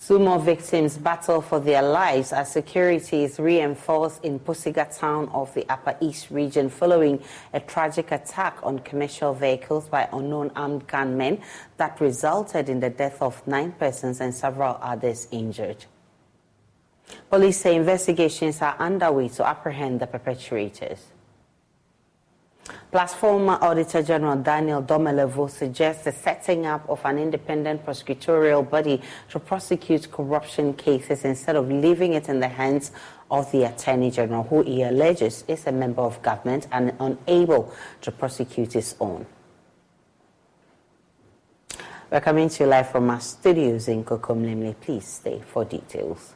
Two more victims battle for their lives as security is reinforced in Pusiga town of the Upper East region following a tragic attack on commercial vehicles by unknown armed gunmen that resulted in the death of 9 persons and several others injured. Police say investigations are underway to apprehend the perpetrators. Plus, former Auditor General Daniel Domelevo suggests the setting up of an independent prosecutorial body to prosecute corruption cases instead of leaving it in the hands of the Attorney General, who he alleges is a member of government and unable to prosecute his own. We're coming to you live from our studios in Kokomlemle. Please stay for details.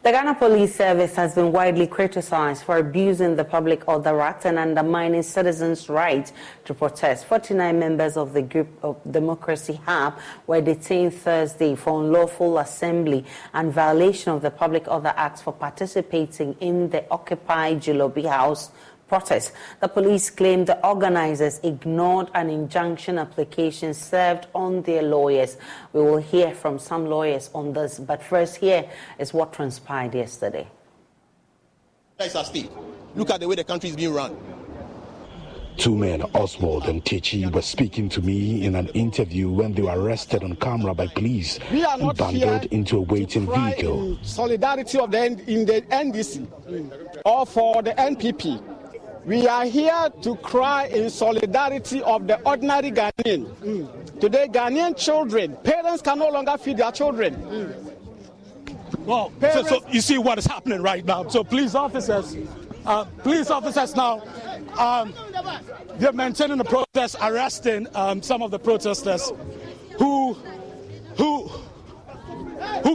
The Ghana Police Service has been widely criticized for abusing the Public Order Act and undermining citizens' right to protest. 49 members of the group of Democracy Hub were detained Thursday for unlawful assembly and violation of the Public Order Act for participating in the Occupy Jilobi House protest. The police claimed the organizers ignored an injunction application served on their lawyers. We will hear from some lawyers on this, but first here is what transpired yesterday. That's at stake. Look at the way the country is being run. Two men, Oswald and Techi, were speaking to me in an interview when they were arrested on camera by police and bundled into a waiting vehicle. Solidarity of in the NDC or for the NPP. We are here to cry in solidarity of the ordinary Ghanaian. Today, Ghanaian children, parents can no longer feed their children. Well, so you see what is happening right now. So police officers now, they're maintaining the protest, arresting some of the protesters who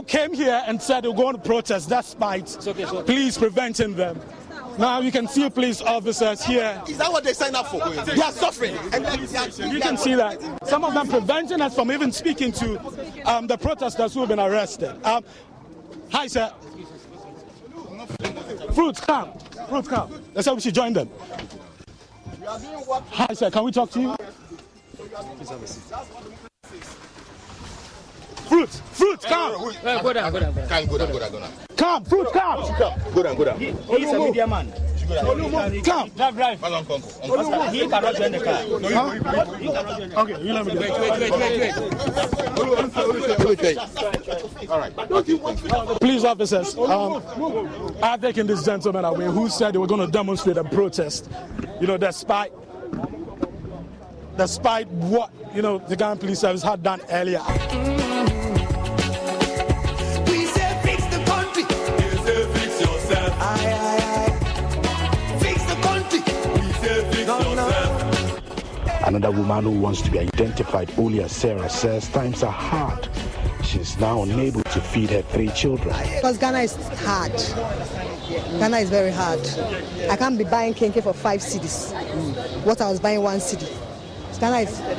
came here and said they were going to protest despite police preventing them. Now you can see police officers here. Is that what they signed up for? They are suffering. And you can see that. Some of them preventing us from even speaking to the protesters who have been arrested. Hi, sir. Fruits, come. Fruits, come. They said we should join them. Hi, sir. Can we talk to you? Fruits, come. Go down. Come, fruits, come. Go down. He's a media man. Come. Drive. He cannot join the car. Okay, you let me Wait. All right. Police officers are taking this gentleman away who said they were going to demonstrate and protest, despite what, the Ghana Police Service had done earlier. Another woman who wants to be identified only as Sarah says times are hard. She's now unable to feed her 3 children. Because Ghana is hard. Ghana is very hard. I can't be buying kenke for 5 cedis. What I was buying 1 cedi.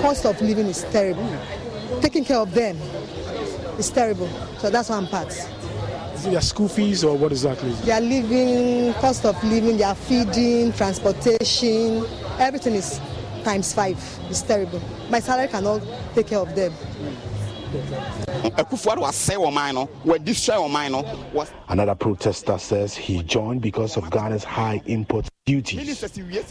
Cost of living is terrible. Taking care of them is terrible. So that's one part. Is it their school fees or what exactly? Their living, cost of living, their feeding, transportation, everything is times 5. It's terrible. My salary cannot take care of them. Another protester says he joined because of Ghana's high import duties.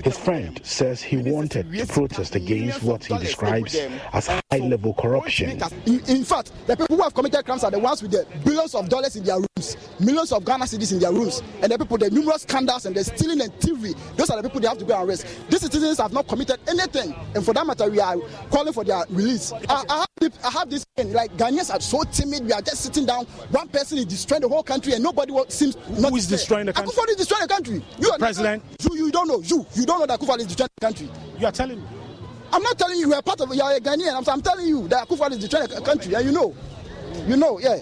His friend says he wanted to protest against what he describes as high-level corruption. In fact, the people who have committed crimes are the ones with the billions of dollars in their rooms, millions of Ghana cedis in their rooms, and the people, the numerous scandals and the stealing and thievery, those are the people they have to go and arrest. These citizens have not committed anything, and for that matter, we are calling for their release. I have this thing, like Ghanaians are so timid, we are just sitting down, one person is destroying the whole country and nobody seems not. Who is destroying the country? Akufo is destroying the country. You are President. You don't know. You don't know that Akufo is destroying the country. You are telling me. I'm not telling you. You are part of. You are a Ghanaian. I'm telling you that Akufo is destroying the country, and you know, yeah.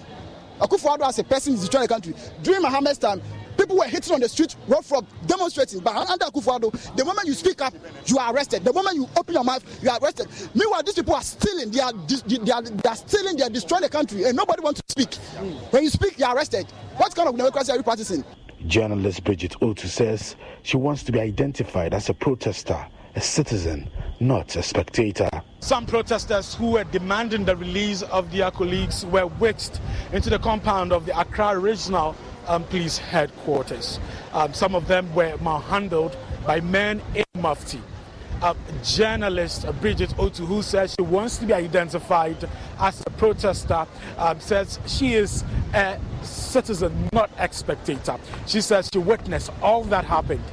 Akufo as a person is destroying the country. During Mohammed's time, People were hitting on the street, rough from demonstrating. But under Akufo-Addo, the moment you speak up, you are arrested. The moment you open your mouth, you are arrested. Meanwhile, these people are stealing. They are stealing. They are destroying the country, and nobody wants to speak. When you speak, you are arrested. What kind of democracy are you practicing? Journalist Bridget Otu says she wants to be identified as a protester, a citizen, not a spectator. Some protesters who were demanding the release of their colleagues were whisked into the compound of the Accra Regional Police Headquarters. Some of them were manhandled by men in mufti. Journalist Bridget Otu, who says she wants to be identified as a protester, says she is a citizen, not a spectator. She says she witnessed all that happened.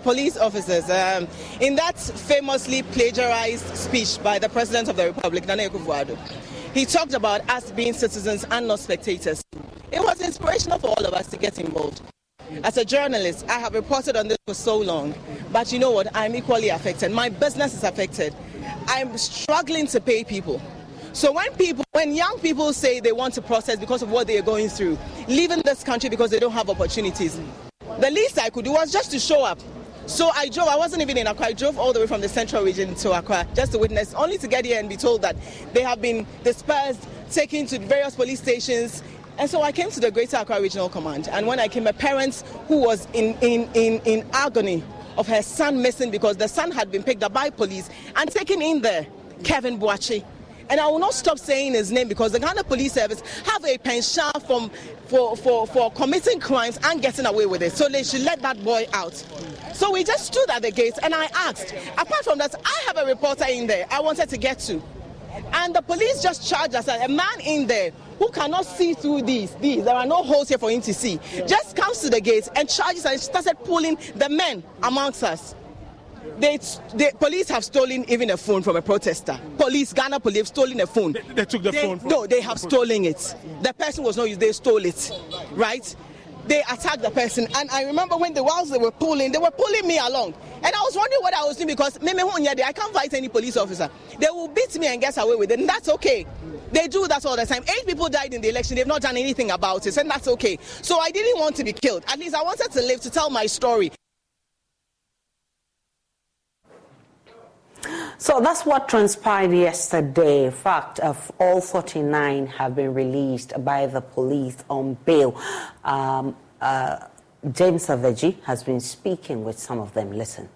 Police officers, in that famously plagiarized speech by the President of the Republic, Nana Akufo-Addo, he talked about us being citizens and not spectators. It was inspirational for all of us to get involved. As a journalist, I have reported on this for so long, but you know what? I'm equally affected. My business is affected. I'm struggling to pay people. So when young people say they want to protest because of what they are going through, leaving this country because they don't have opportunities, the least I could do was just to show up. So I drove. I wasn't even in Accra. I drove all the way from the central region to Accra just to witness, only to get here and be told that they have been dispersed, taken to various police stations. And so I came to the Greater Accra Regional Command. And when I came, a parent who was in agony of her son missing because the son had been picked up by police and taken in there, Kevin Boachi. And I will not stop saying his name because the Ghana Police Service have a penchant for committing crimes and getting away with it. So they should let that boy out. So we just stood at the gate and I asked, apart from that, I have a reporter in there I wanted to get to. And the police just charged us, a man in there who cannot see through these, there are no holes here for him to see, just comes to the gate and charges and started pulling the men amongst us. The police have stolen even a phone from a protester. Ghana police have stolen a phone. They took the phone? No, they have stolen it. The person was not used, they stole it, right? They attacked the person, and I remember whilst they were pulling me along, and I was wondering what I was doing because I can't fight any police officer. They will beat me and get away with it, and that's okay. They do that all the time. 8 people died in the election. They've not done anything about it, and that's okay. So I didn't want to be killed. At least I wanted to live to tell my story. So that's what transpired yesterday. In fact, all 49 have been released by the police on bail. James Savaji has been speaking with some of them. Listen.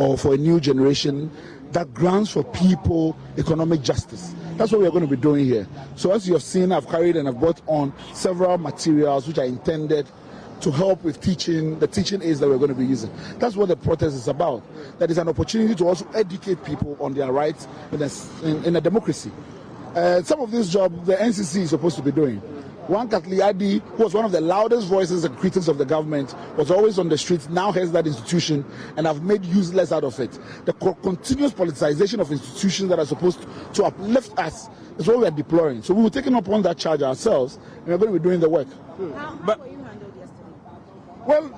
or for a new generation that grants for people economic justice. That's what we are going to be doing here. So as you have seen, I've carried and I've brought on several materials which are intended to help with teaching, the teaching aids that we're going to be using. That's what the protest is about. That is an opportunity to also educate people on their rights in a democracy. Some of this job the NCC is supposed to be doing. One Katliadi, who was one of the loudest voices and critics of the government, was always on the streets, now has that institution, and have made useless out of it. The continuous politicization of institutions that are supposed to uplift us is what we are deploring. So we were taking upon that charge ourselves, and we're going to be doing the work. How were you handled yesterday?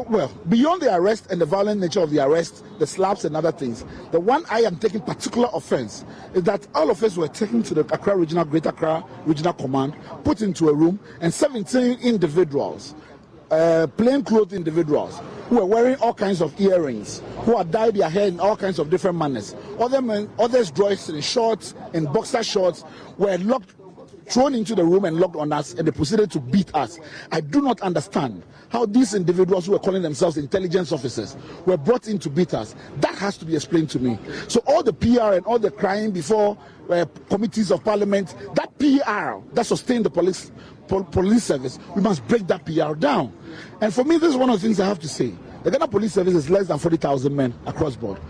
Well, beyond the arrest and the violent nature of the arrest, the slaps and other things, the one I am taking particular offense is that all of us were taken to the Greater Accra Regional Command, put into a room, and 17 individuals, plainclothes individuals, who were wearing all kinds of earrings, who had dyed their hair in all kinds of different manners. Others dressed in shorts, in boxer shorts, were thrown into the room and locked on us, and they proceeded to beat us. I do not understand how these individuals who were calling themselves intelligence officers were brought in to beat us. That has to be explained to me. So all the PR and all the crying before committees of parliament, that PR that sustained the police service, we must break that PR down. And for me, this is one of the things I have to say. The Ghana Police Service is less than 40,000 men across board.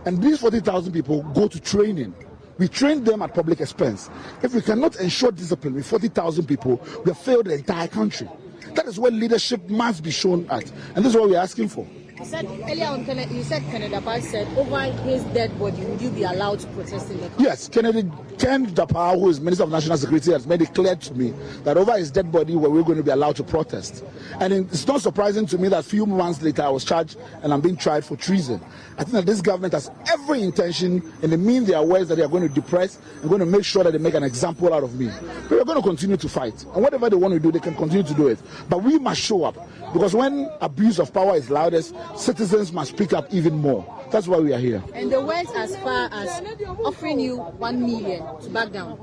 And these 40,000 people go to training. We train them at public expense. If we cannot ensure discipline with 40,000 people, we have failed the entire country. That is where leadership must be shown at. And this is what we're asking for. You said earlier on, you said Kennedy Dapai said, over his dead body, would you be allowed to protest in the country? Yes, Ken Dapai, who is Minister of National Security, has made it clear to me that over his dead body, we're going to be allowed to protest. And it's not surprising to me that a few months later, I was charged and I'm being tried for treason. I think that this government has every intention, and they mean their words, that they are going to depress and going to make sure that they make an example out of me. But we're going to continue to fight. And whatever they want to do, they can continue to do it. But we must show up. Because when abuse of power is loudest, citizens must speak up even more. That's why we are here. And they went as far as offering you $1 million to back down.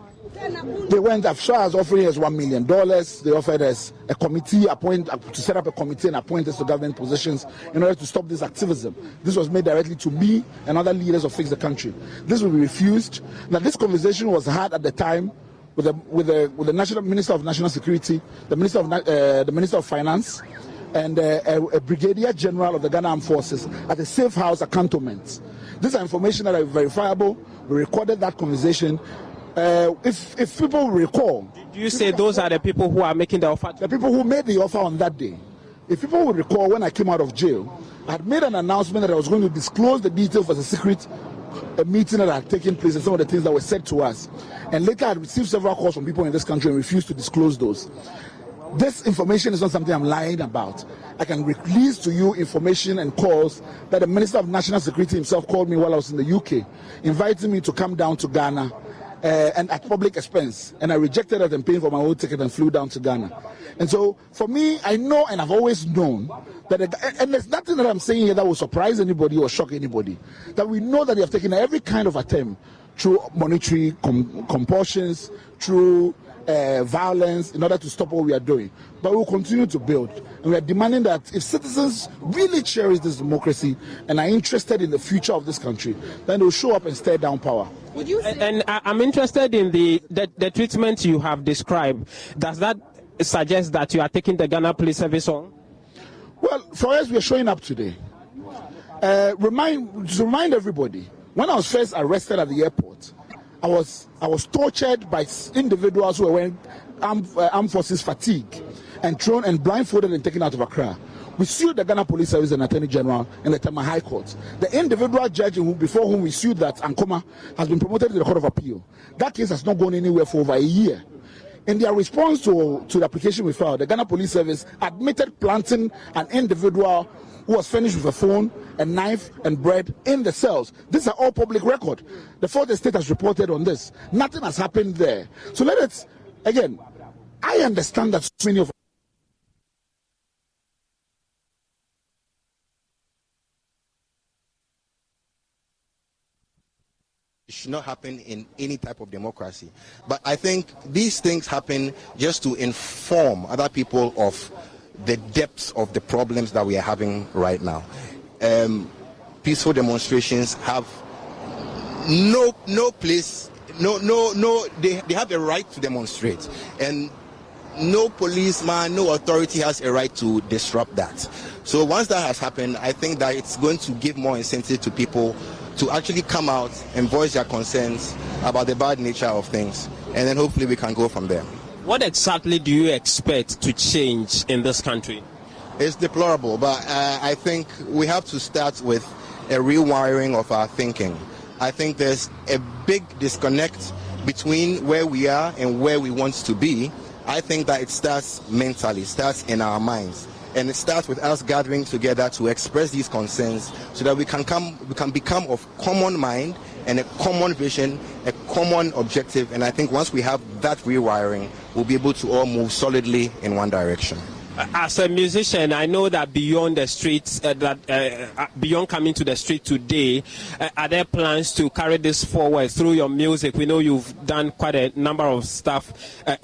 They went as far as offering us $1 million. They offered us a committee, to set up a committee and appoint us to government positions in order to stop this activism. This was made directly to me and other leaders of Fix the Country. This will be refused. Now, this conversation was had at the time with the National Minister of National Security, the Minister of Finance, and a Brigadier General of the Ghana Armed Forces at the Safe House cantonment. These are information that are verifiable. We recorded that conversation. If people recall, do you say those are the people who are making the offer? The people who made the offer on that day. If people would recall, when I came out of jail, I had made an announcement that I was going to disclose the details of a secret meeting that had taken place and some of the things that were said to us. And later I had received several calls from people in this country and refused to disclose those. This information is not something I'm lying about. I can release to you information and calls that the Minister of National Security himself called me while I was in the UK, inviting me to come down to Ghana and at public expense. And I rejected it and paid for my own ticket and flew down to Ghana. And so for me, I know and I've always known that, and there's nothing that I'm saying here that will surprise anybody or shock anybody, that we know that they have taken every kind of attempt through monetary compulsions, through violence in order to stop what we are doing. But we will continue to build. And we are demanding that if citizens really cherish this democracy and are interested in the future of this country, then they will show up and stare down power. Would you say? And I'm interested in the treatment you have described. Does that suggest that you are taking the Ghana Police Service on? Well, for us, we are showing up today. To remind everybody, when I was first arrested at the airport, I was tortured by individuals who were wearing armed forces fatigue and thrown and blindfolded and taken out of Accra. We sued the Ghana Police Service and Attorney General in the Tema High Court. The individual judge before whom we sued, that Ankoma, has been promoted to the Court of Appeal. That case has not gone anywhere for over a year. In their response to the application we filed, the Ghana Police Service admitted planting an individual who was furnished with a phone, a knife, and bread in the cells. These are all public record. The Fourth Estate has reported on this. Nothing has happened there. So again, I understand that so many of it should not happen in any type of democracy. But I think these things happen just to inform other people of the depths of the problems that we are having right now. peaceful demonstrations have no place, they have a right to demonstrate, and no policeman, no authority has a right to disrupt that. So once that has happened, I think that it's going to give more incentive to people to actually come out and voice their concerns about the bad nature of things, and then hopefully we can go from there. What exactly do you expect to change in this country? It's deplorable, but I think we have to start with a rewiring of our thinking. I think there's a big disconnect between where we are and where we want to be. I think that it starts mentally, starts in our minds. And it starts with us gathering together to express these concerns so that we can become of common mind and a common vision, a common objective. And I think once we have that rewiring, we'll be able to all move solidly in one direction. As a musician, I know that beyond the streets, beyond coming to the street today, are there plans to carry this forward through your music? We know you've done quite a number of stuff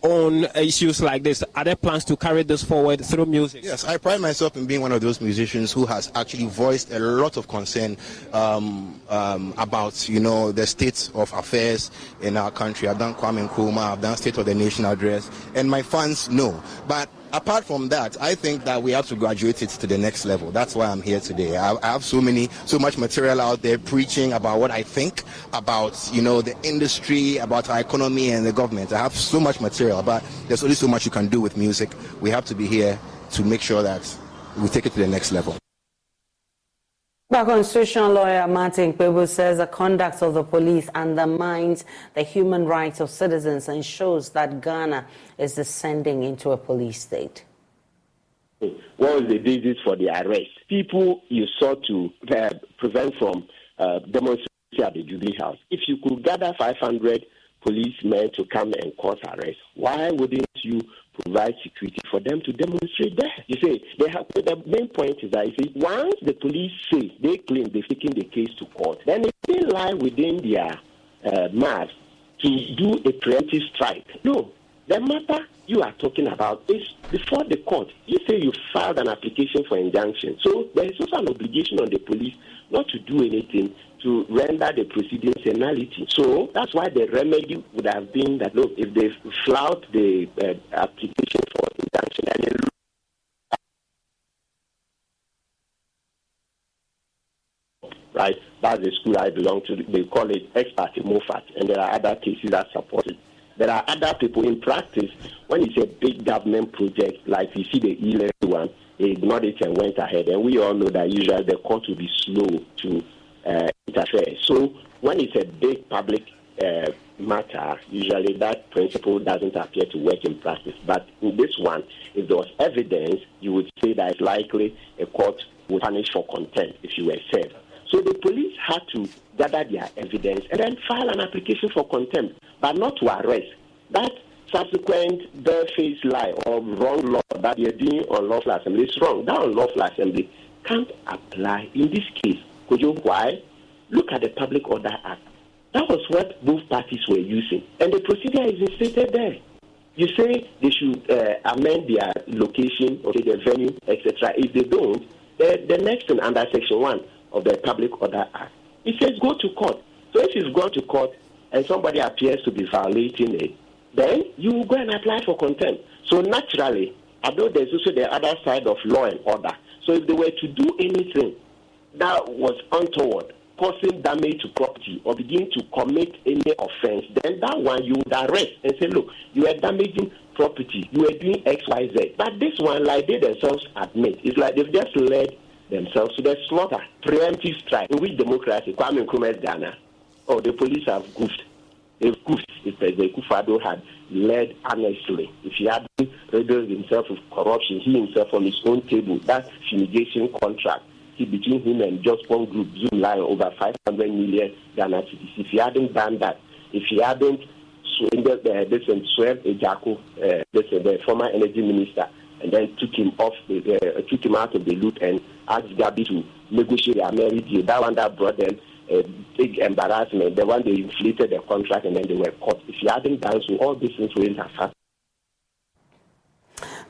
on issues like this. Are there plans to carry this forward through music? Yes, I pride myself in being one of those musicians who has actually voiced a lot of concern about, the state of affairs in our country. I've done Kwame Nkrumah, I've done State of the Nation address, and my fans know. But apart from that, I think that we have to graduate it to the next level. That's why I'm here today. I have so much material out there preaching about what I think about, the industry, about our economy and the government. I have so much material, but there's only so much you can do with music. We have to be here to make sure that we take it to the next level. But constitutional lawyer Martin Kpebu says the conduct of the police undermines the human rights of citizens and shows that Ghana is descending into a police state. What was the basis for the arrest? People you sought to prevent from demonstrating at the Jubilee House. If you could gather 500 policemen to come and cause arrest, why wouldn't you provide security for them to demonstrate there? You see, the main point is that once the police say they claim they've taken the case to court, then it may lie within their mass to do a preemptive strike. No, the matter you are talking about is before the court. You say you filed an application for injunction. So there is also an obligation on the police not to do anything to render the proceedings a nullity. So that's why the remedy would have been that, look, if they flout the application for injunction, and right, that's the school I belong to. They call it ex parte Mofat, and there are other cases that support it. There are other people in practice. When it's a big government project, like you see the E-level one, they ignored it and went ahead. And we all know that usually the court will be slow to interfere. So when it's a big public matter, usually that principle doesn't appear to work in practice. But in this one, if there was evidence, you would say that it's likely a court would punish for contempt if you were served. So the police had to gather their evidence and then file an application for contempt, but not to arrest. That subsequent barefaced lie or wrong law that you're doing unlawful assembly is wrong. That unlawful assembly can't apply in this case. Could you why? Look at the Public Order Act. That was what both parties were using. And the procedure is stated there. You say they should amend their location, okay, the venue, etc. If they don't, the next thing under Section 1 of the Public Order Act, it says go to court. So if you've gone to court and somebody appears to be violating it, then you go and apply for contempt. So naturally, although there's also the other side of law and order. So if they were to do anything that was untoward, causing damage to property or begin to commit any offense, then that one you would arrest and say, look, you are damaging property, you are doing X, Y, Z. But this one, like they themselves admit, it's like they've just led themselves to the slaughter, preemptive strike. In which democracy, Kwame Nkrumah's Ghana, the police have goofed. They've goofed. If President Kufuor had led honestly, if he hadn't riddled himself with corruption, he himself on his own table, that fumigation contract between him and just one group, Zoom Lion, over 500 million Ghana cedis. If he hadn't done that, if he hadn't swerved Ejako, the former energy minister, and then took him out of the loop and asked Gabi to negotiate a marriage deal, that one that brought them a big embarrassment, the one they inflated the contract and then they were caught. If he hadn't done so, all these things wouldn't have happened.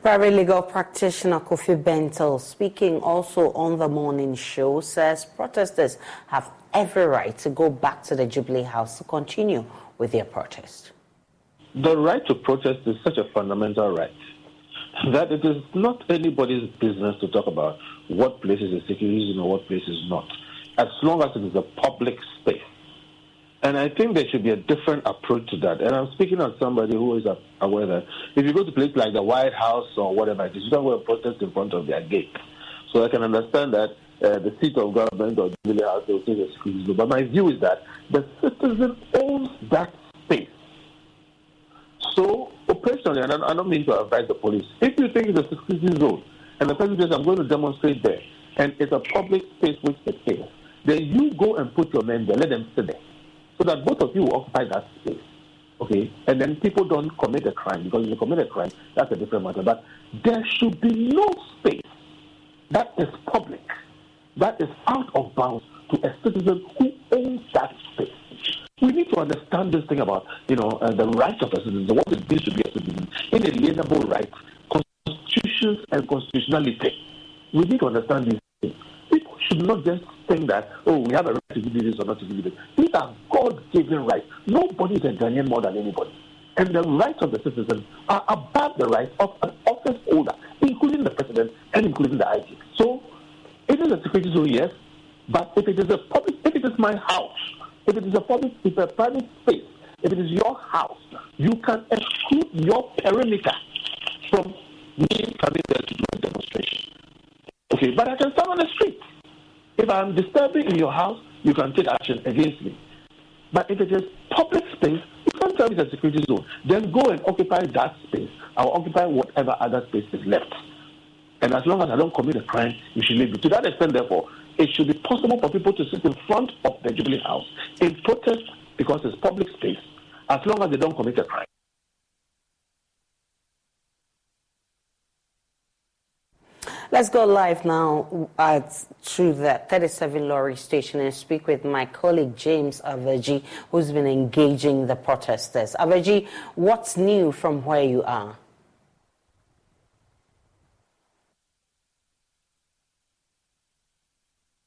Private legal practitioner Kofi Bentel, speaking also on the morning show, says protesters have every right to go back to the Jubilee House to continue with their protest. The right to protest is such a fundamental right that it is not anybody's business to talk about what place is a security zone or what place is not, as long as it is a public space. And I think there should be a different approach to that. And I'm speaking as somebody who is aware that if you go to places like the White House or whatever it is, you don't go and protest in front of their gate. So I can understand that the seat of government or the Jubilee House will say the security zone. But my view is that the citizen owns that space. So, operationally, and I don't mean to advise the police, if you think it's a security zone and the person says, I'm going to demonstrate there, and it's a public space which is safe, then you go and put your men there, let them sit there, so that both of you will occupy that space, okay? And then people don't commit a crime, because if you commit a crime, that's a different matter. But there should be no space that is public, that is out of bounds to a citizen who owns that space. We need to understand this thing about, the rights of a citizen, what it means to be a citizen, inalienable rights, constitutions and constitutionality. We need to understand these things. People should not just think that, we have a right to do this or not to do this. These are God-given rights. Nobody is a Ghanaian more than anybody. And the rights of the citizen are above the rights of an office holder, including the president and including the IG. So, it is a security zone, yes, but if it is a public, if it is my house, if it is a public, if a private space, if it is your house, you can exclude your perimeter from me coming there to do a demonstration. Okay, but I can stand on the street. If I'm disturbing in your house, you can take action against me. But if it is public space, you can't tell me it's a security zone. Then go and occupy that space. I'll occupy whatever other space is left. And as long as I don't commit a crime, you should leave it. To that extent, therefore, it should be possible for people to sit in front of the Jubilee House in protest because it's public space, as long as they don't commit a crime. Let's go live now through the 37 Lorry station and speak with my colleague James Aveji, who's been engaging the protesters. Aveji, what's new from where you are?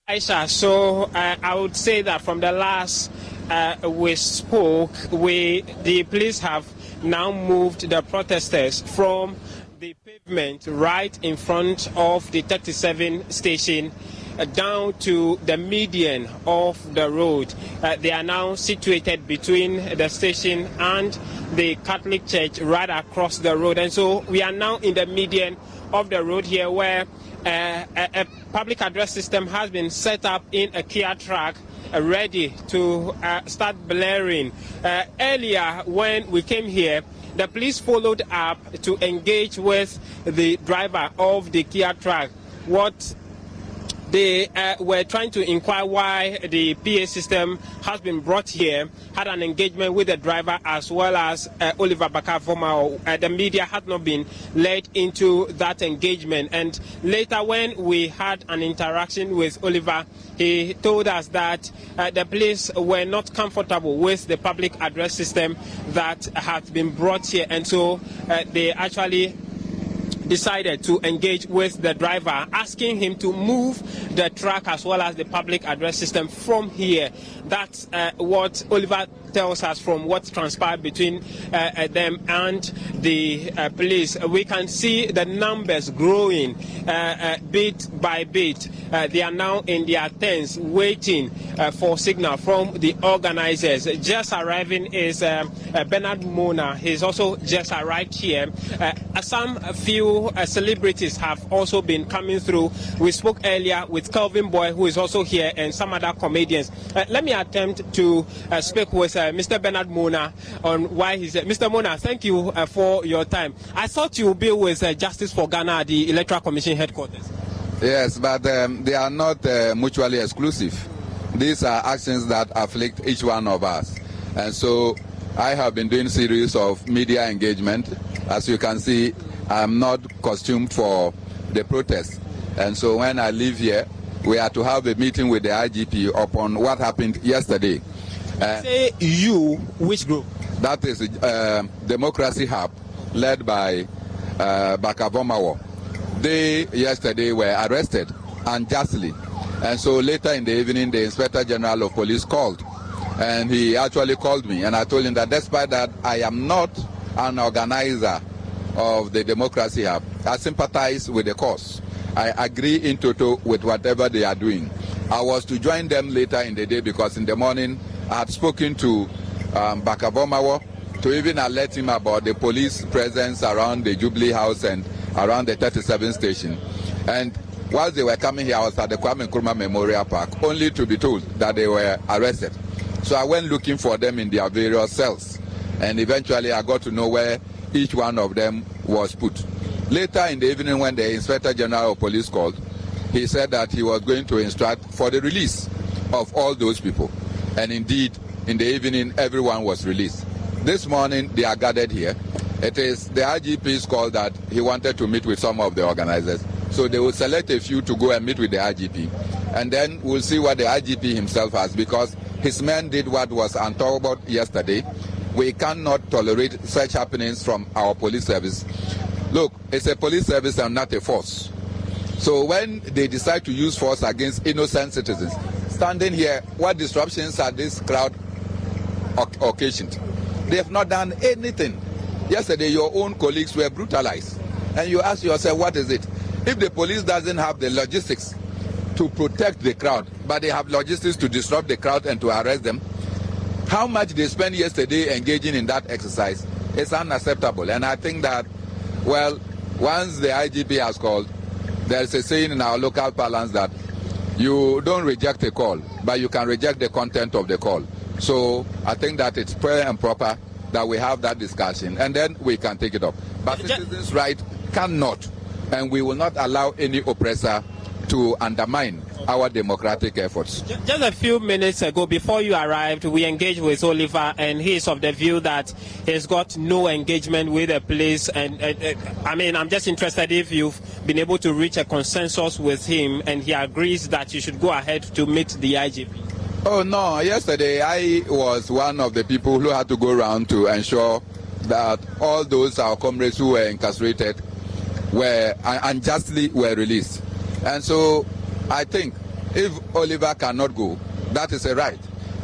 Aisha, so I would say that from the last we spoke, the police have now moved the protesters from the pavement right in front of the 37 station down to the median of the road. They are now situated between the station and the Catholic Church right across the road. And so we are now in the median of the road here, where a public address system has been set up in a Kia truck ready to start blaring. Earlier when we came here, the police followed up to engage with the driver of the Kia truck. What they were trying to inquire why the PA system has been brought here, had an engagement with the driver as well as Oliver Bakavoma. The media had not been led into that engagement. And later when we had an interaction with Oliver, he told us that the police were not comfortable with the public address system that had been brought here. And so they actually decided to engage with the driver, asking him to move the truck as well as the public address system from here. That's what Oliver tells us from what transpired between them and the police. We can see the numbers growing bit by bit. They are now in their tents waiting for signal from the organizers. Just arriving is Bernard Mona. He's also just arrived here. Some few celebrities have also been coming through. We spoke earlier with Kelvin Boy, who is also here, and some other comedians. Let me attempt to speak with Mr. Bernard Mona on why he's here. Mr. Mona, thank you for your time. I thought you would be with Justice for Ghana at the Electoral Commission headquarters. Yes, but they are not mutually exclusive. These are actions that afflict each one of us. And so I have been doing series of media engagement. As you can see, I'm not costumed for the protest. And so when I leave here, we are to have a meeting with the IGP upon what happened yesterday. Say you, which group? That is Democracy Hub, led by Bakavomawo. They yesterday were arrested unjustly. And so later in the evening, the Inspector General of Police called. And he actually called me. And I told him that despite that, I am not an organizer of the Democracy Hub. I sympathize with the cause. I agree in toto with whatever they are doing. I was to join them later in the day because in the morning I had spoken to Bakavomawo to even alert him about the police presence around the Jubilee House and around the 37th station. And whilst they were coming here, I was at the Kwame Nkrumah Memorial Park, only to be told that they were arrested. So I went looking for them in their various cells. And eventually I got to know where each one of them was put. Later in the evening when the Inspector General of Police called, he said that he was going to instruct for the release of all those people. And indeed, in the evening, everyone was released. This morning, they are gathered here. It is the IGP's call that he wanted to meet with some of the organizers. So they will select a few to go and meet with the IGP. And then we'll see what the IGP himself has, because his men did what was untoward yesterday. We cannot tolerate such happenings from our police service. Look, it's a police service and not a force. So when they decide to use force against innocent citizens, standing here, what disruptions are this crowd occasioned? They have not done anything. Yesterday, your own colleagues were brutalized. And you ask yourself, what is it? If the police doesn't have the logistics to protect the crowd, but they have logistics to disrupt the crowd and to arrest them, how much they spent yesterday engaging in that exercise is unacceptable. And I think that, well, once the IGP has called, there's a saying in our local parlance that you don't reject a call, but you can reject the content of the call. So I think that it's fair and proper that we have that discussion, and then we can take it up. But citizens' right cannot, and we will not allow any oppressor to undermine our democratic efforts. Just a few minutes ago, before you arrived, we engaged with Oliver, and he is of the view that he's got no engagement with the police. And I mean, I'm just interested if you've been able to reach a consensus with him, and he agrees that you should go ahead to meet the IGP. Oh no, yesterday I was one of the people who had to go around to ensure that all those our comrades who were incarcerated were unjustly were released. And so I think if Oliver cannot go, that is a right.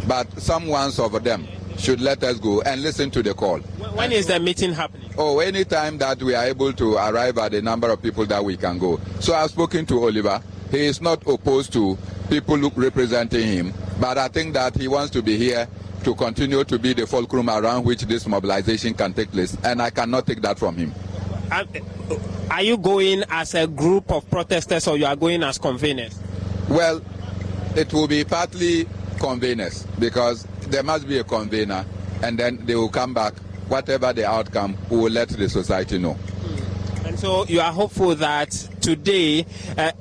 But some ones of them should let us go and listen to the call. When is the meeting happening? Oh, anytime that we are able to arrive at the number of people that we can go. So I've spoken to Oliver. He is not opposed to people representing him, but I think that he wants to be here to continue to be the fulcrum around which this mobilization can take place, and I cannot take that from him. Are you going as a group of protesters, or you are going as conveners? Well, it will be partly conveners, because there must be a convener, and then they will come back. Whatever the outcome, we will let the society know. And so you are hopeful that today,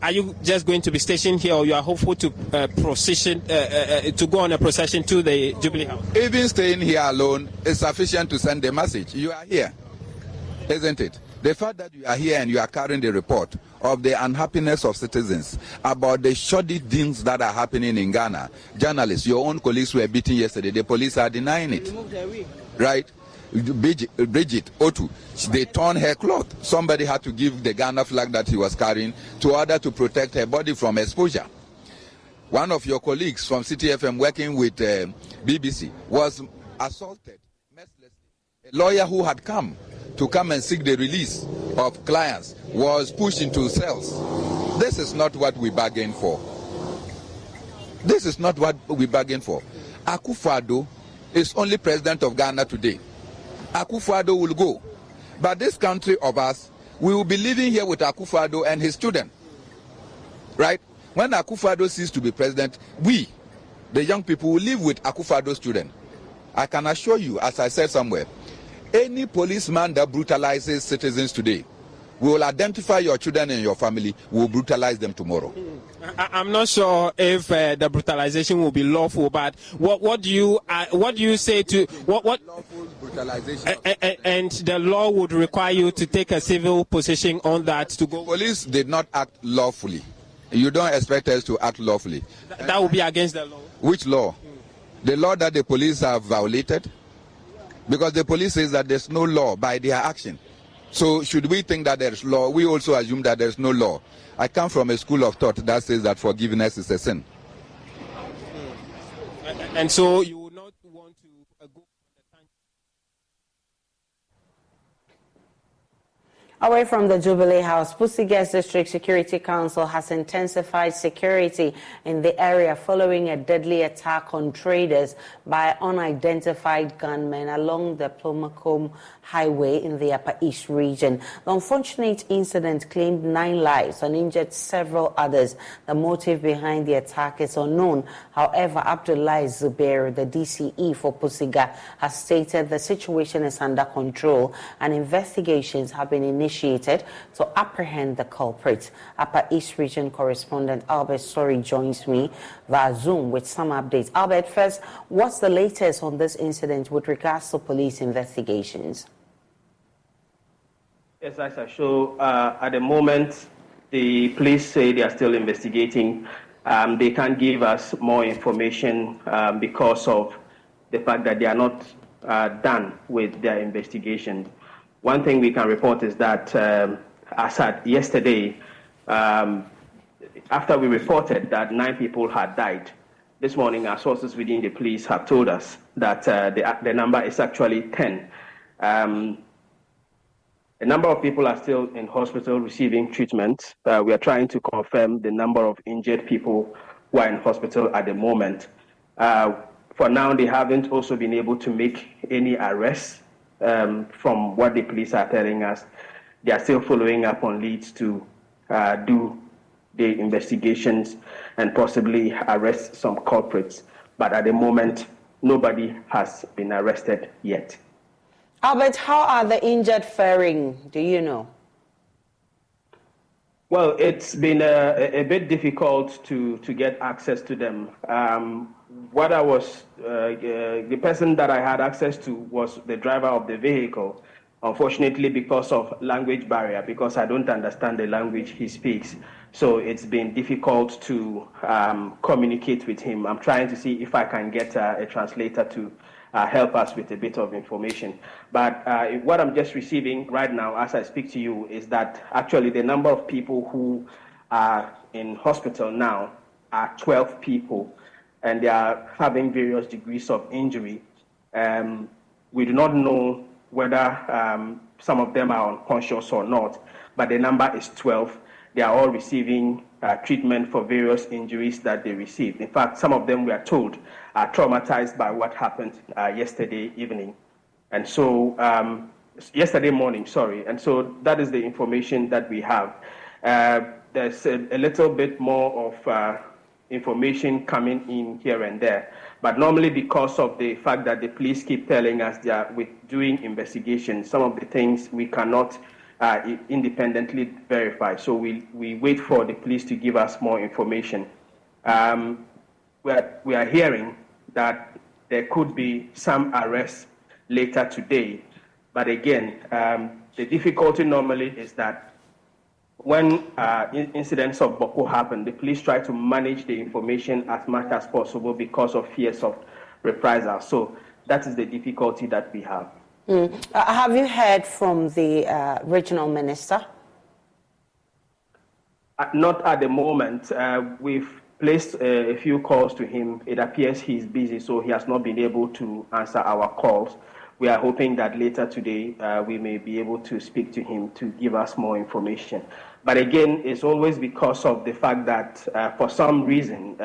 are you just going to be stationed here, or you are hopeful to to go on a procession to the Jubilee House? Even staying here alone is sufficient to send a message. You are here, isn't it? The fact that you are here and you are carrying the report of the unhappiness of citizens about the shoddy things that are happening in Ghana. Journalists, your own colleagues were beaten yesterday. The police are denying it. Right? Bridget Otu, they torn her cloth. Somebody had to give the Ghana flag that he was carrying to order to protect her body from exposure. One of your colleagues from City FM working with BBC was assaulted mercilessly. A lawyer who had come and seek the release of clients was pushed into cells. This is not what we bargained for. This is not what we bargained for. Akufo-Addo is only president of Ghana today. Akufo-Addo will go. But this country of us, we will be living here with Akufo-Addo and his children. Right? When Akufo-Addo ceases to be president, we, the young people, will live with Akufo-Addo's children. I can assure you, as I said somewhere, any policeman that brutalizes citizens today, we will identify your children and your family, we will brutalize them tomorrow. I'm not sure if the brutalization will be lawful, but what do you say to what lawful brutalization? And the law would require you to take a civil position on that to go. Police did not act lawfully. You don't expect us to act lawfully. That would be against the law. Which law? The law that the police have violated? Because the police says that there's no law by their action. So should we think that there's law? We also assume that there's no law. I come from a school of thought that says that forgiveness is a sin. And so you would not want to go. Away from the Jubilee House, Pusigas District Security Council has intensified security in the area following a deadly attack on traders by unidentified gunmen along the Plomacombe Highway in the Upper East region. The unfortunate incident claimed 9 lives and injured several others. The motive behind the attack is unknown. However, Abdullahi Zubair, the DCE for Pusiga, has stated the situation is under control and investigations have been initiated to apprehend the culprits. Upper East Region correspondent Albert Story joins me via Zoom with some updates. Albert, first, what's the latest on this incident with regards to police investigations? Yes, as I show, at the moment, the police say they are still investigating. They can't give us more information because of the fact that they are not done with their investigation. One thing we can report is that as at yesterday, after we reported that 9 people had died, this morning our sources within the police have told us that the number is actually 10. A number of people are still in hospital receiving treatment. We are trying to confirm the number of injured people who are in hospital at the moment. For now, they haven't also been able to make any arrests. From what the police are telling us, they are still following up on leads to do the investigations and possibly arrest some culprits. But at the moment, nobody has been arrested yet. Albert, how are the injured faring? Do you know? Well, it's been a bit difficult to get access to them. What I was, the person that I had access to was the driver of the vehicle. Unfortunately, because of language barrier, because I don't understand the language he speaks, so it's been difficult to communicate with him. I'm trying to see if I can get a translator to help us with a bit of information. But what I'm just receiving right now as I speak to you is that actually the number of people who are in hospital now are 12 people, and they are having various degrees of injury. We do not know whether some of them are unconscious or not, but the number is 12. They are all receiving treatment for various injuries that they received. In fact, some of them, we are told, are traumatized by what happened yesterday evening. And so, yesterday morning, sorry. And so that is the information that we have. There's a little bit more of information coming in here and there. But normally, because of the fact that the police keep telling us they are doing investigations, some of the things we cannot independently verify. So we wait for the police to give us more information. We are hearing that there could be some arrests later today. But again, the difficulty normally is that when incidents of Boko happen, the police try to manage the information as much as possible because of fears of reprisal. So that is the difficulty that we have. Have you heard from the regional minister? Not at the moment. We've placed a few calls to him. It appears he's busy, so he has not been able to answer our calls. We are hoping that later today we may be able to speak to him to give us more information. But again, it's always because of the fact that for some reason,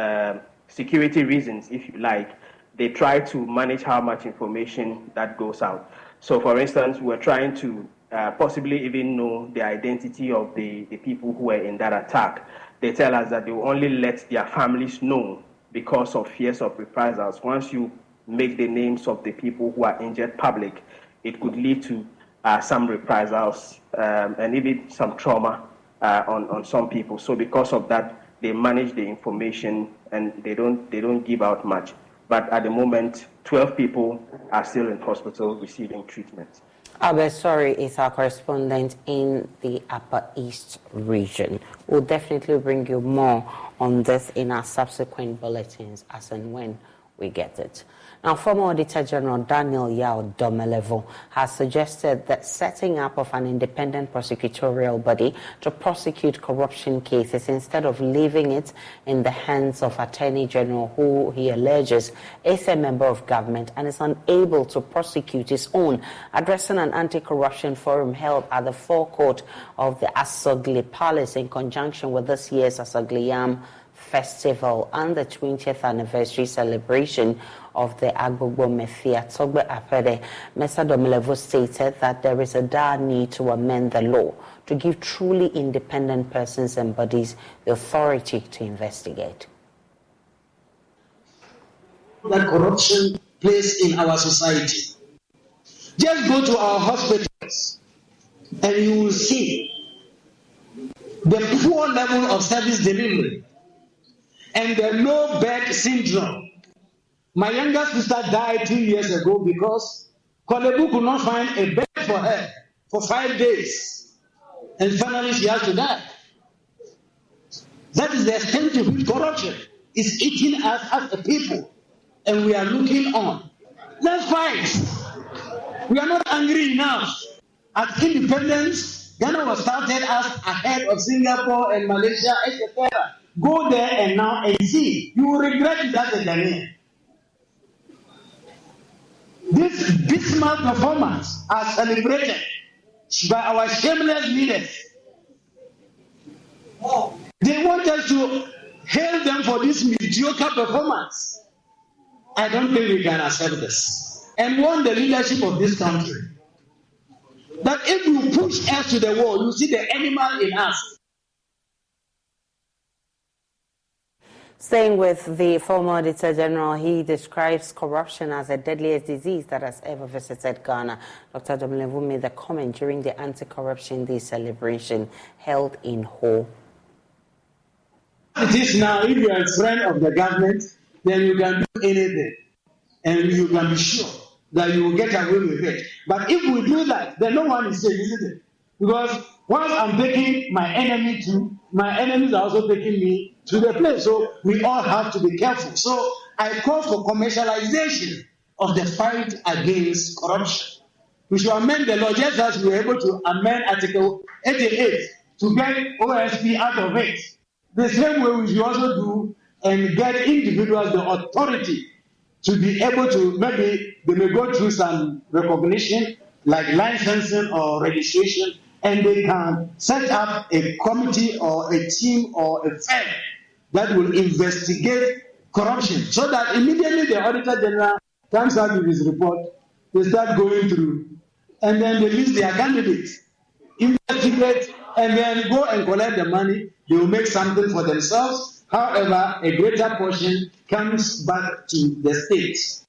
security reasons, if you like, they try to manage how much information that goes out. So, for instance, we're trying to possibly even know the identity of the people who were in that attack. They tell us that they will only let their families know because of fears of reprisals. Once you make the names of the people who are injured public, it could lead to some reprisals and even some trauma on some people. So because of that, they manage the information and they don't give out much. But at the moment, 12 people are still in hospital receiving treatment. Albert Sorry is our correspondent in the Upper East region. We'll definitely bring you more on this in our subsequent bulletins as and when we get it. Now, former Auditor General Daniel Yao Domelevo has suggested that setting up of an independent prosecutorial body to prosecute corruption cases instead of leaving it in the hands of Attorney General, who he alleges is a member of government and is unable to prosecute his own. Addressing an anti-corruption forum held at the forecourt of the Asogli Palace in conjunction with this year's Asogliyam Festival and the 20th anniversary celebration of the Agbogbo Mefia Togbe Apede, Mr. Domelevo stated that there is a dire need to amend the law to give truly independent persons and bodies the authority to investigate. That corruption plays in our society. Just go to our hospitals and you will see the poor level of service delivery and the low bed syndrome. My younger sister died 2 years ago because Kolebu could not find a bed for her for 5 days. And finally she has to die. That is the extent to which corruption is eating us as a people. And we are looking on. Let's fight. We are not angry enough. At independence, Ghana was started as ahead of Singapore and Malaysia, etc. Go there and now and see. You will regret it as a Ghanaian. This dismal performance are celebrated by our shameless leaders. They want us to hail them for this mediocre performance. I don't think we can accept this. And want the leadership of this country. That if you push us to the wall, you see the animal in us. Staying with the former Auditor General, he describes corruption as the deadliest disease that has ever visited Ghana. Dr. Domelevo made the comment during the Anti-Corruption Day celebration held in Ho. It is now, if you are a friend of the government, then you can do anything. And you can be sure that you will get away with it. But if we do that, then no one is safe, isn't it? Because once I'm taking my enemy to, my enemies are also taking me to the place. So we all have to be careful. So I call for commercialization of the fight against corruption. We should amend the law just as we were able to amend Article 88 to get OSP out of it. The same way we should also do and get individuals the authority to be able to, maybe they may go through some recognition like licensing or registration, and they can set up a committee or a team or a firm that will investigate corruption, so that immediately the Auditor General comes out with his report, they start going through, and then they list their candidates, investigate, and then go and collect the money. They will make something for themselves. However, a greater portion comes back to the states.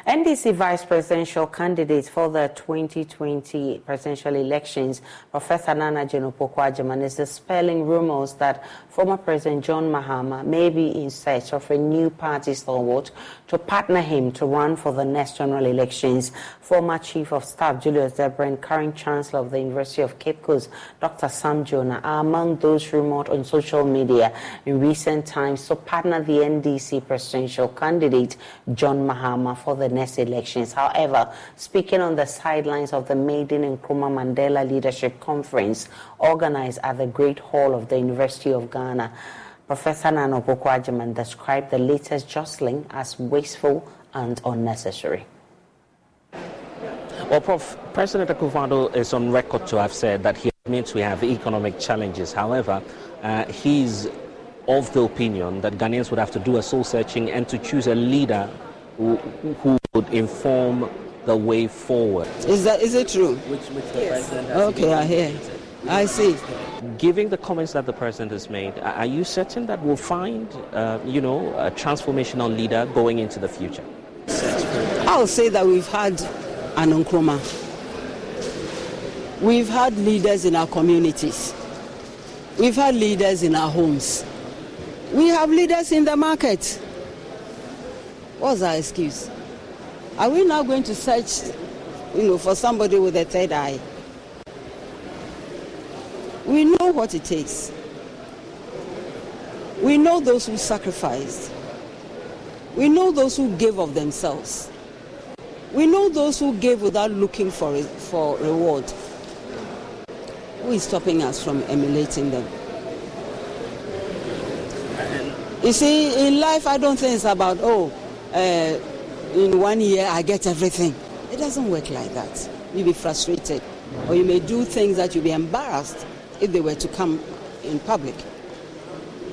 NDC vice presidential candidate for the 2020 presidential elections, Professor Nana Jeno-Pokuagyemang, is dispelling rumors that former President John Mahama may be in search of a new party stalwart to partner him to run for the next general elections. Former Chief of Staff Julius Debre and current Chancellor of the University of Cape Coast, Dr. Sam Jonah, are among those rumored on social media in recent times to partner the NDC presidential candidate John Mahama for the next elections. However, speaking on the sidelines of the maiden Nkrumah Mandela Leadership Conference organized at the Great Hall of the University of Ghana, Professor Nana Pokuagyemang described the latest jostling as wasteful and unnecessary. Well, Prof, President Akufo-Addo is on record to have said that he admits we have economic challenges. However, he's of the opinion that Ghanaians would have to do a soul searching and to choose a leader who would inform the way forward. Is it true? Which the president has Okay, I hear. I see. Given the comments that the president has made, are you certain that we'll find, a transformational leader going into the future? I'll say that we've had an Nkrumah. We've had leaders in our communities. We've had leaders in our homes. We have leaders in the market. What's our excuse? Are we now going to search, for somebody with a third eye? We know what it takes. We know those who sacrificed. We know those who gave of themselves. We know those who gave without looking for reward. Who is stopping us from emulating them? You see, in life, I don't think it's about, in 1 year I get everything. It doesn't work like that. You'll be frustrated. Or you may do things that you'll be embarrassed if they were to come in public.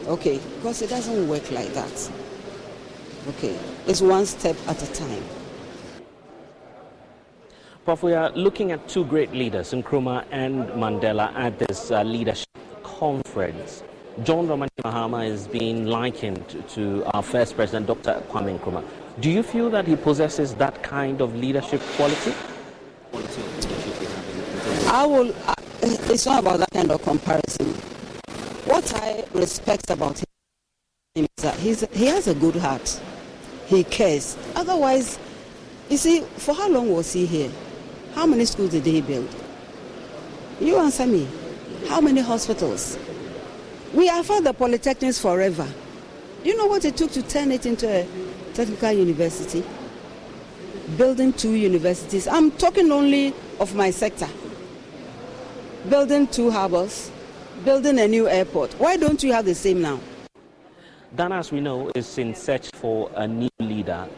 Okay, because it doesn't work like that. Okay, it's one step at a time. Prof, we are looking at two great leaders, Nkrumah and Mandela, at this leadership conference. John Dramani Mahama is being likened to our first president, Dr. Kwame Nkrumah. Do you feel that he possesses that kind of leadership quality? It's not about that kind of comparison. What I respect about him is that he has a good heart. He cares. Otherwise, you see, for how long was he here? How many schools did he build? You answer me. How many hospitals? We have had the polytechnics forever. Do you know what it took to turn it into a technical university? Building 2 universities. I'm talking only of my sector. Building 2 harbors, building a new airport. Why don't you have the same now? Ghana, as we know, is in search for a new leader.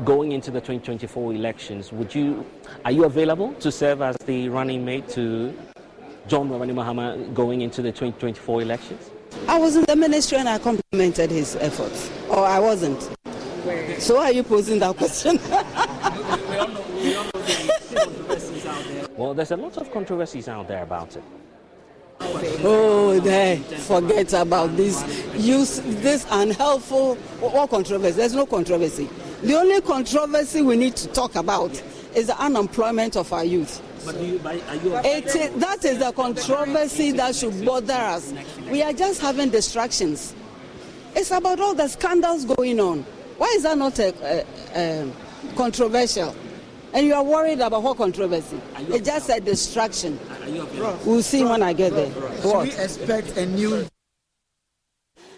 Going into the 2024 elections, are you available to serve as the running mate to John Dramani Mahama going into the 2024 elections? I was in the ministry and I complimented his efforts. Or I wasn't. So are you posing that question? Well, there's a lot of controversies out there about it. Oh, forget about this. Use this unhelpful or controversy. There's no controversy. The only controversy we need to talk about is the unemployment of our youth. That is the controversy that should bother us. We are just having distractions. It's about all the scandals going on. Why is that not controversial? And you are worried about what controversy? It's just a distraction. We'll see when I get there. Should we expect a new...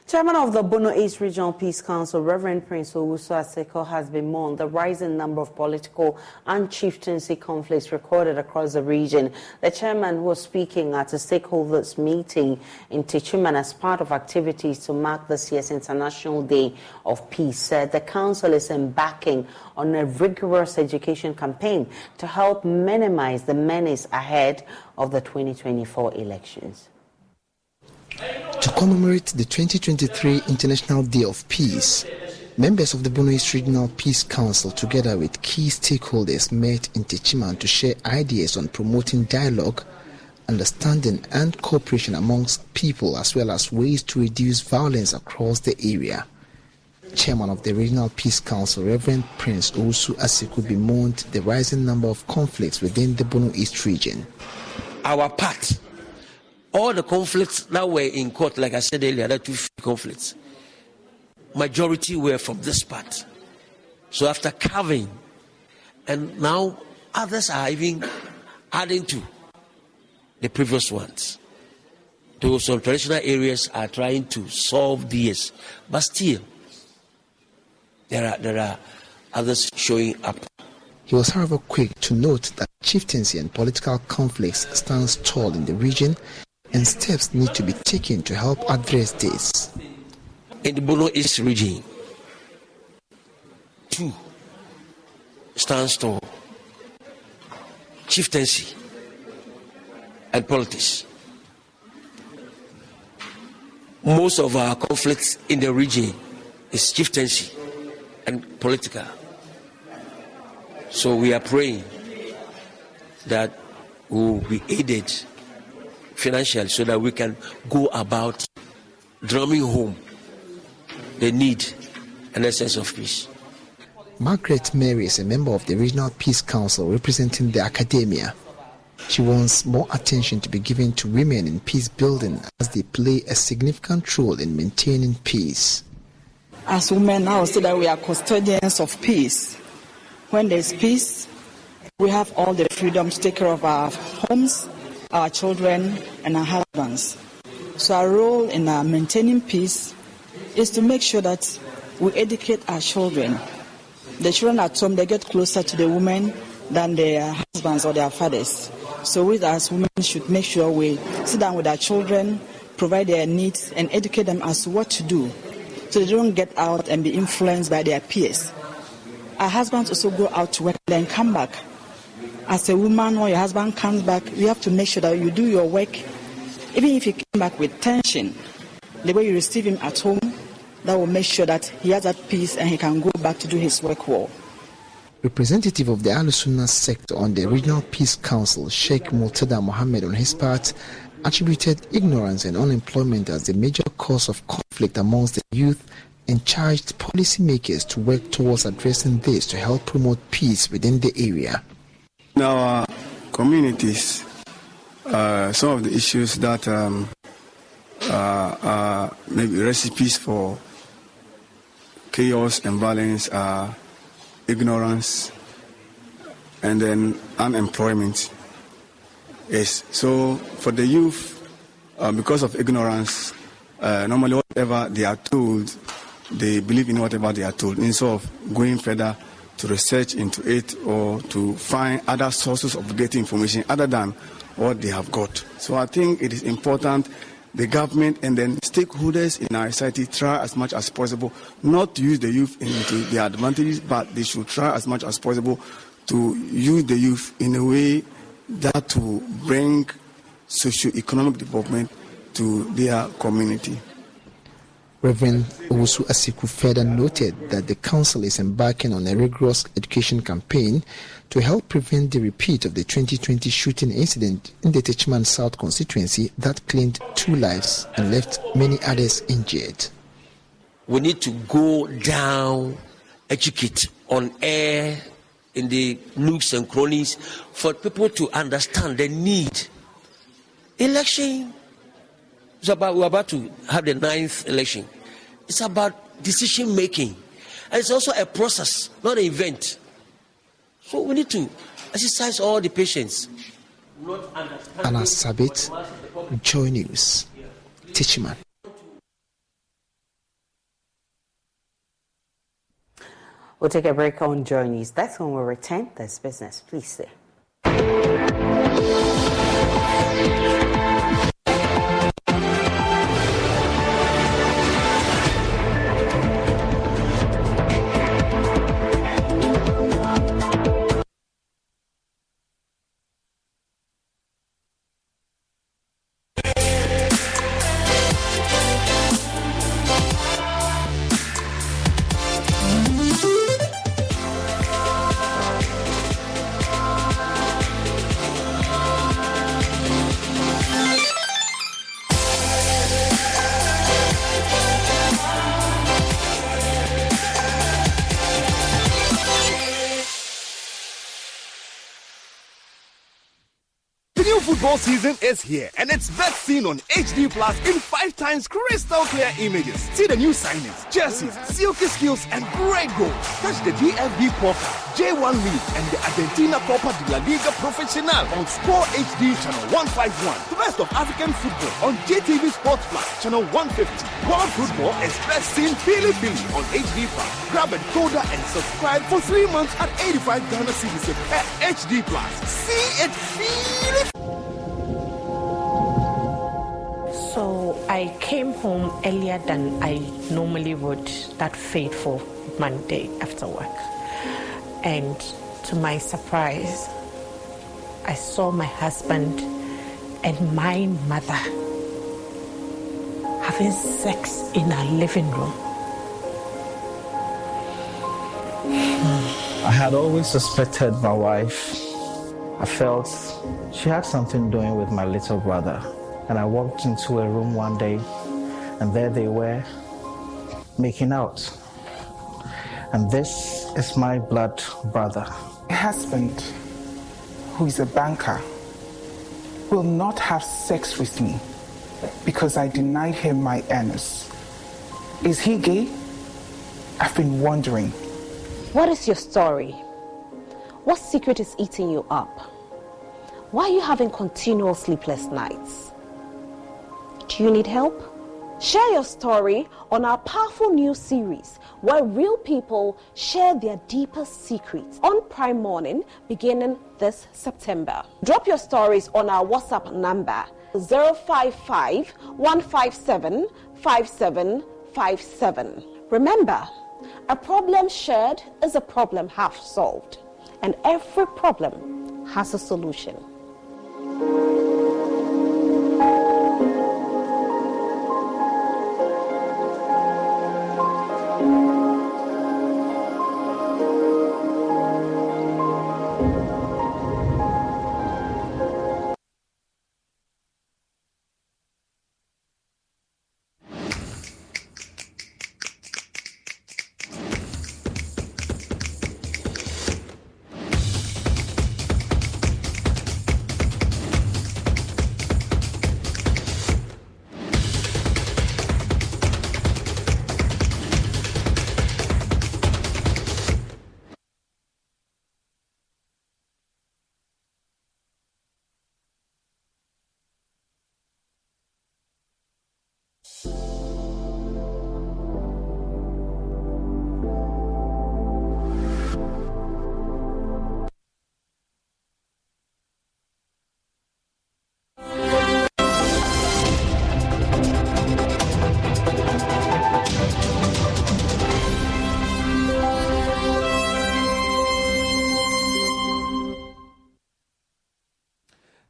Chairman of the Bono East Regional Peace Council, Reverend Prince Owusu Aseko, has been mourned the rising number of political and chieftaincy conflicts recorded across the region. The chairman was speaking at a stakeholders meeting in Techiman as part of activities to mark this year's International Day of Peace. Said the council is embarking on a rigorous education campaign to help minimize the menace ahead of the 2024 elections. To commemorate the 2023 International Day of Peace, members of the Bono East Regional Peace Council, together with key stakeholders, met in Techiman to share ideas on promoting dialogue, understanding and cooperation amongst people, as well as ways to reduce violence across the area. Chairman of the Regional Peace Council, Reverend Prince Owusu Aseko, bemoaned the rising number of conflicts within the Bono East region. Our part, all the conflicts that were in court, like I said earlier, there are 2 conflicts. Majority were from this part. So after carving, and now others are even adding to the previous ones. Though some traditional areas are trying to solve these, but still, there are others showing up. He was, however, quick to note that chieftaincy and political conflicts stand tall in the region, and steps need to be taken to help address this. In the Bono East region, 2 stands tall: chieftaincy and politics. Most of our conflicts in the region is chieftaincy and political. So we are praying that we will be aided financially so that we can go about drumming home the need and essence of peace. Margaret Mary is a member of the Regional Peace Council representing the academia. She wants more attention to be given to women in peace building as they play a significant role in maintaining peace. As women, I would say that we are custodians of peace. When there's peace, we have all the freedom to take care of our homes, our children, and our husbands. So our role in maintaining peace is to make sure that we educate our children. The children at home, they get closer to the women than their husbands or their fathers. So we as women should make sure we sit down with our children, provide their needs, and educate them as to what to do, so they don't get out and be influenced by their peers. Our husbands also go out to work and then come back. As a woman, when your husband comes back, you have to make sure that you do your work. Even if you come back with tension, the way you receive him at home, that will make sure that he has that peace and he can go back to do his work well. Representative of the Al-Sunnah sect on the Regional Peace Council, Sheikh Murtada Mohammed, on his part, attributed ignorance and unemployment as the major cause of conflict amongst the youth and charged policymakers to work towards addressing this to help promote peace within the area. In our communities, some of the issues that are maybe recipes for chaos and violence are ignorance and then unemployment. Yes, so for the youth, because of ignorance, normally whatever they are told, they believe in whatever they are told, instead of going further to research into it or to find other sources of getting information other than what they have got. So I think it is important the government and then stakeholders in our society try as much as possible not to use the youth into their advantages, but they should try as much as possible to use the youth in a way that will bring socio-economic development to their community. Reverend Owusu Asiku further noted that the council is embarking on a rigorous education campaign to help prevent the repeat of the 2020 shooting incident in the Techiman South constituency that claimed 2 lives and left many others injured. We need to go down, educate on air, in the nooks and crannies, for people to understand the need. Election is about, we're about to have the 9th election. It's about decision making. And it's also a process, not an event. So we need to exercise all the patience. Anna Sabit, Joy News, Techiman. We'll take a break on JoyNews Desk. When we return, there's business. Please stay. Football season is here, and it's best seen on HD Plus in 5 times crystal clear images. See the new signings, jerseys, silky skills, and great goals. Catch the DFB Pokal, J1 League, and the Argentina Copa de la Liga Profesional on Score HD channel 151. The best of African football on JTV Sports Plus channel 150. World football is best seen Philly on HD Plus. Grab a decoder and subscribe for 3 months at 85 Ghana cedis per HD Plus. See it, feel it. So I came home earlier than I normally would that fateful Monday after work. And to my surprise, I saw my husband and my mother having sex in our living room. I had always suspected my wife. I felt she had something doing with my little brother. And I walked into a room one day, and there they were, making out. And this is my blood brother. My husband, who is a banker, will not have sex with me because I denied him my earnings. Is he gay? I've been wondering. What is your story? What secret is eating you up? Why are you having continual sleepless nights? Do you need help? Share your story on our powerful news series where real people share their deepest secrets on Prime Morning beginning this September. Drop your stories on our WhatsApp number 055 157 5757. Remember, a problem shared is a problem half solved, and every problem has a solution.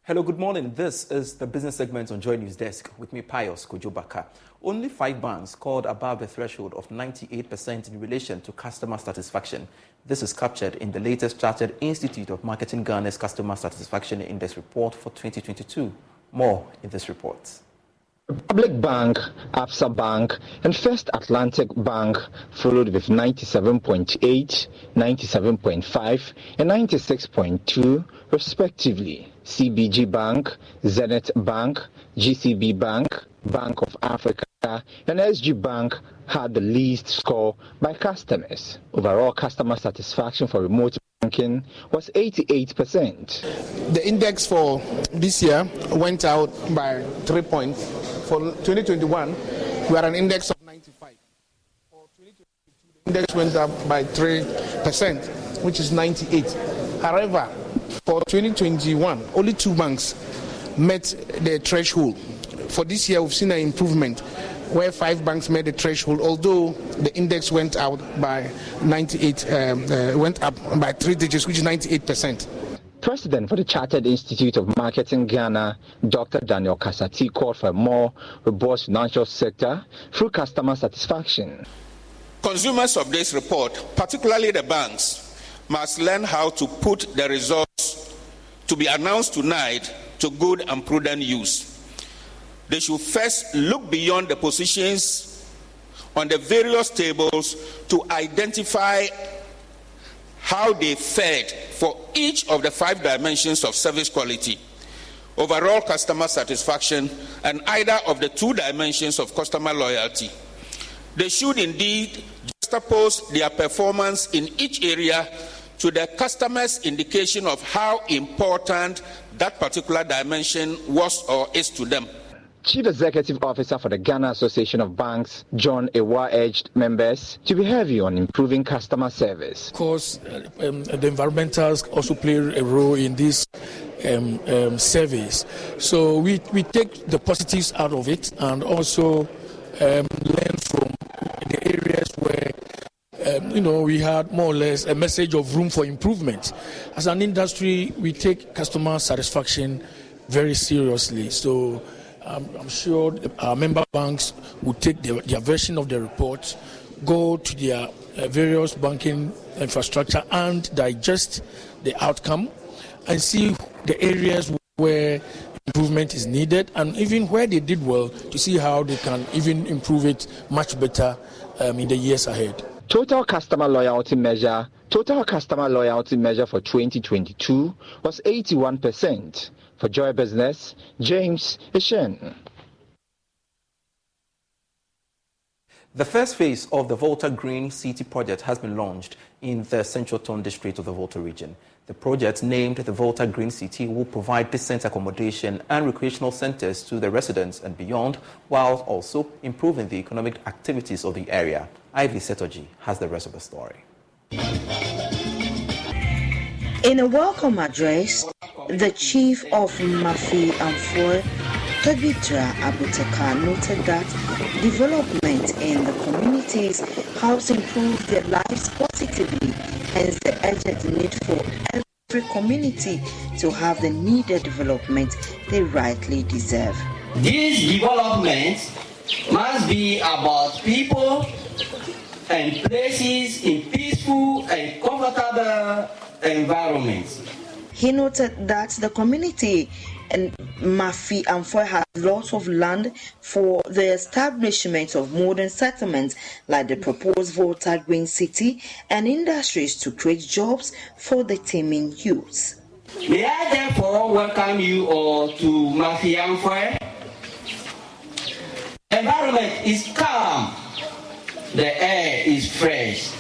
Hello, good morning. This is the business segment on JoyNews Desk with me, Pius Kojobaka. Only 5 banks scored above the threshold of 98% in relation to customer satisfaction. This is captured in the latest Chartered Institute of Marketing Ghana's Customer Satisfaction Index report for 2022. More in this report. Republic Bank, Absa Bank, and First Atlantic Bank followed with 97.8, 97.5, and 96.2 respectively. CBG Bank, Zenith Bank, GCB Bank, Bank of Africa, and SG Bank had the least score by customers. Overall customer satisfaction for remote banking was 88%. The index for this year went out by 3 points. For 2021, we are an index of 95. For 2022, the index went up by 3%, which is 98. However, for 2021, only 2 banks met the threshold. For this year, we've seen an improvement where 5 banks met the threshold, although the index went out by 98, went up by 3 digits, which is 98%. President for the Chartered Institute of Marketing Ghana, Dr. Daniel Kasati, called for a more robust financial sector through customer satisfaction. Consumers of this report, particularly the banks, must learn how to put the results to be announced tonight to good and prudent use. They should first look beyond the positions on the various tables to identify how they fared for each of the 5 dimensions of service quality, overall customer satisfaction, and either of the 2 dimensions of customer loyalty. They should indeed juxtapose their performance in each area to the customer's indication of how important that particular dimension was or is to them. Chief Executive Officer for the Ghana Association of Banks, John Ewa, urged members to be heavy on improving customer service. Of course, the environmentals also play a role in this surveys. So we take the positives out of it and also learn from the areas where we had more or less a message of room for improvement. As an industry, we take customer satisfaction very seriously. So I'm sure our member banks will take their version of the report, go to their various banking infrastructure and digest the outcome and see the areas where improvement is needed and even where they did well to see how they can even improve it much better in the years ahead. Total customer loyalty measure for 2022 was 81%. For Joy Business, James Ishen. The first phase of the Volta Green City project has been launched in the Central Tone district of the Volta region. The project, named the Volta Green City, will provide decent accommodation and recreational centers to the residents and beyond, while also improving the economic activities of the area. Ivy Setoji has the rest of the story. In a welcome address, the chief of Mafi Amfoy, Tobitra Abutaka, noted that development in the communities helps improve their lives positively, hence the urgent need for every community to have the needed development they rightly deserve. This development must be about people and places in peaceful and comfortable environments. He noted that the community and Mafi Amfoy has lots of land for the establishment of modern settlements like the proposed Volta Green City and industries to create jobs for the teeming youths. May I therefore welcome you all to Mafi Amfoy. Environment is calm, the air is fresh,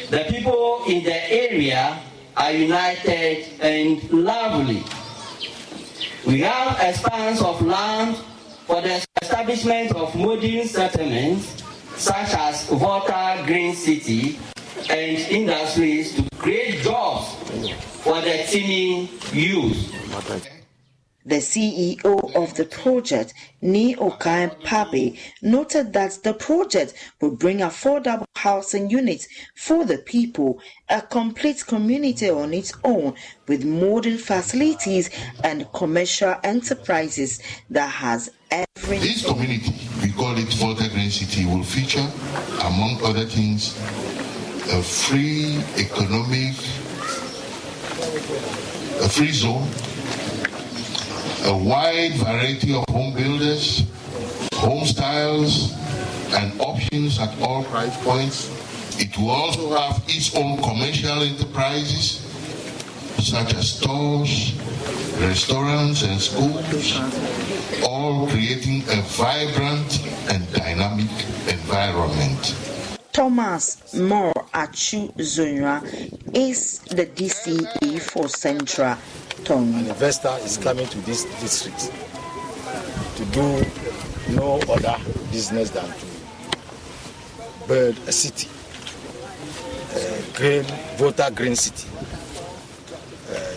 the people in the area are united and lovely. We have expanse of land for the establishment of modern settlements such as Volta Green City and industries to create jobs for the teeming youth. The CEO of the project, Ni Okai Pabe, noted that the project will bring affordable housing units for the people, a complete community on its own with modern facilities and commercial enterprises that has everything. This community, we call it Volta Green City, will feature, among other things, a free zone, a wide variety of home builders, home styles, and options at all price points. It will also have its own commercial enterprises, such as stores, restaurants, and schools, all creating a vibrant and dynamic environment. Thomas Moore Achu Zunra is the DCE for Central Tongue. An investor is coming to this district to do no other business than to build a city, Volta Green City.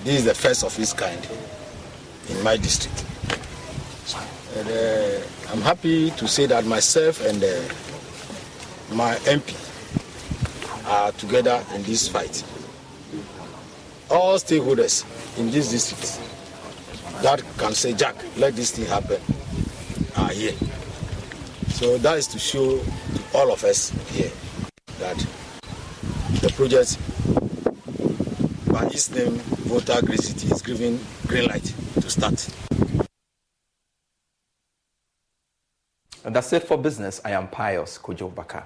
This is the first of its kind in my district. And, I'm happy to say that myself and my MP are together in this fight. All stakeholders in this district that can say, Jack, let this thing happen, are here. So that is to show to all of us here that the project, by its name, Volta Green City, is giving green light to start. And that's it for business. I am Pius Kojo Baka.